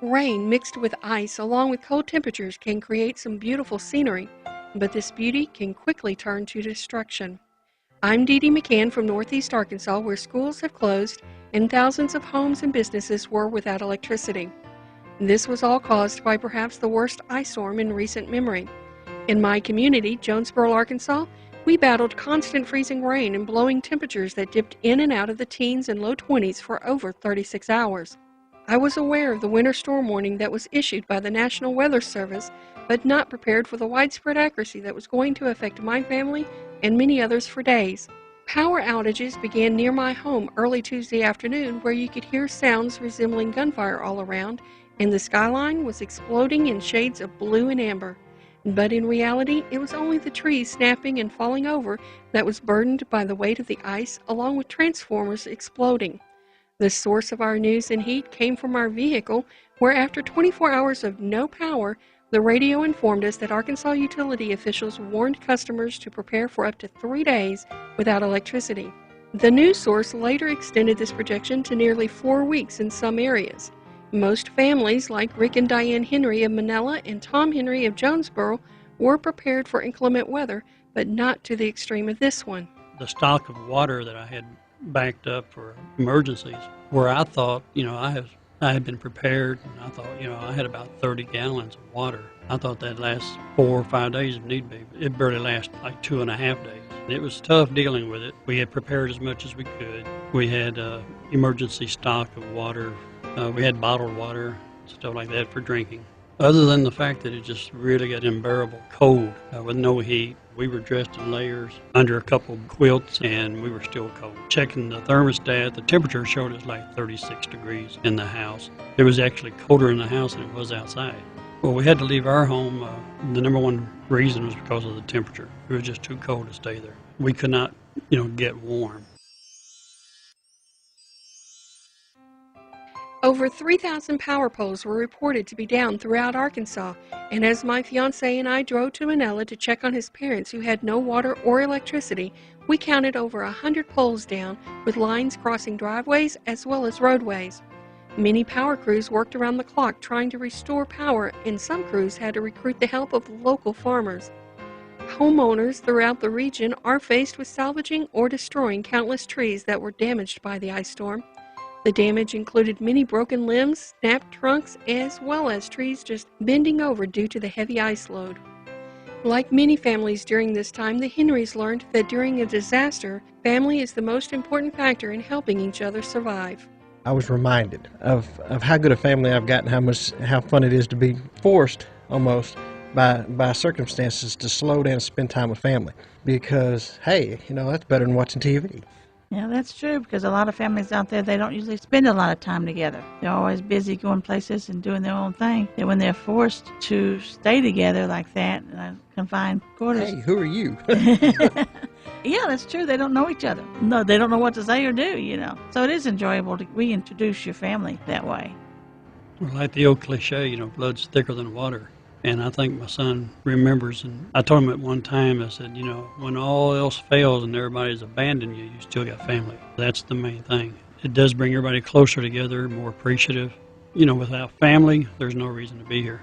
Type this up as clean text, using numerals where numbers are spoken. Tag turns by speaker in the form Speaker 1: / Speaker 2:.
Speaker 1: Rain mixed with ice along with cold temperatures can create some beautiful scenery, but this beauty can quickly turn to destruction. I'm DiDi McCann from Northeast Arkansas, where schools have closed and thousands of homes and businesses were without electricity. This was all caused by perhaps the worst ice storm in recent memory. In my community, Jonesboro, Arkansas, we battled constant freezing rain and blowing temperatures that dipped in and out of the teens and low 20s for over 36 hours. I was aware of the winter storm warning that was issued by the National Weather Service, but not prepared for the widespread accuracy that was going to affect my family and many others for days. Power outages began near my home early Tuesday afternoon, where you could hear sounds resembling gunfire all around, and the skyline was exploding in shades of blue and amber. But in reality, it was only the trees snapping and falling over that was burdened by the weight of the ice, along with transformers exploding. The source of our news and heat came from our vehicle, where after 24 hours of no power, the radio informed us that Arkansas utility officials warned customers to prepare for up to 3 days without electricity. The news source later extended this projection to nearly 4 weeks in some areas. Most families, like Rick and Diane Henry of Manila and Tom Henry of Jonesboro, were prepared for inclement weather, but not to the extreme of this one.
Speaker 2: The stock of water that I had backed up for emergencies, where I thought, I had been prepared, and I thought, I had about 30 gallons of water. I thought that'd last 4 or 5 days if need be. It barely lasted like 2.5 days. It was tough dealing with it. We had prepared as much as we could. We had emergency stock of water. We had bottled water, stuff like that for drinking. Other than the fact that it just really got unbearable cold with no heat. We were dressed in layers under a couple of quilts, and we were still cold. Checking the thermostat, the temperature showed us like 36 degrees in the house. It was actually colder in the house than it was outside. Well, we had to leave our home. The number one reason was because of the temperature. It was just too cold to stay there. We could not, get warm.
Speaker 1: Over 3,000 power poles were reported to be down throughout Arkansas, and as my fiancé and I drove to Manila to check on his parents who had no water or electricity, we counted over 100 poles down, with lines crossing driveways as well as roadways. Many power crews worked around the clock trying to restore power, and some crews had to recruit the help of local farmers. Homeowners throughout the region are faced with salvaging or destroying countless trees that were damaged by the ice storm. The damage included many broken limbs, snapped trunks, as well as trees just bending over due to the heavy ice load. Like many families during this time, the Henrys learned that during a disaster, family is the most important factor in helping each other survive.
Speaker 3: I was reminded of how good a family I've got and how fun it is to be forced almost by circumstances to slow down and spend time with family. Because, hey, that's better than watching TV.
Speaker 4: Yeah, that's true, because a lot of families out there, they don't usually spend a lot of time together. They're always busy going places and doing their own thing. And when they're forced to stay together like that in a confined quarters.
Speaker 3: Hey, who are you?
Speaker 4: Yeah, that's true. They don't know each other. No, they don't know what to say or do, So it is enjoyable to reintroduce your family that way.
Speaker 2: Well, like the old cliche, blood's thicker than water. And I think my son remembers, and I told him at one time, I said, when all else fails and everybody's abandoned you, you still got family. That's the main thing. It does bring everybody closer together, more appreciative. Without family, there's no reason to be here.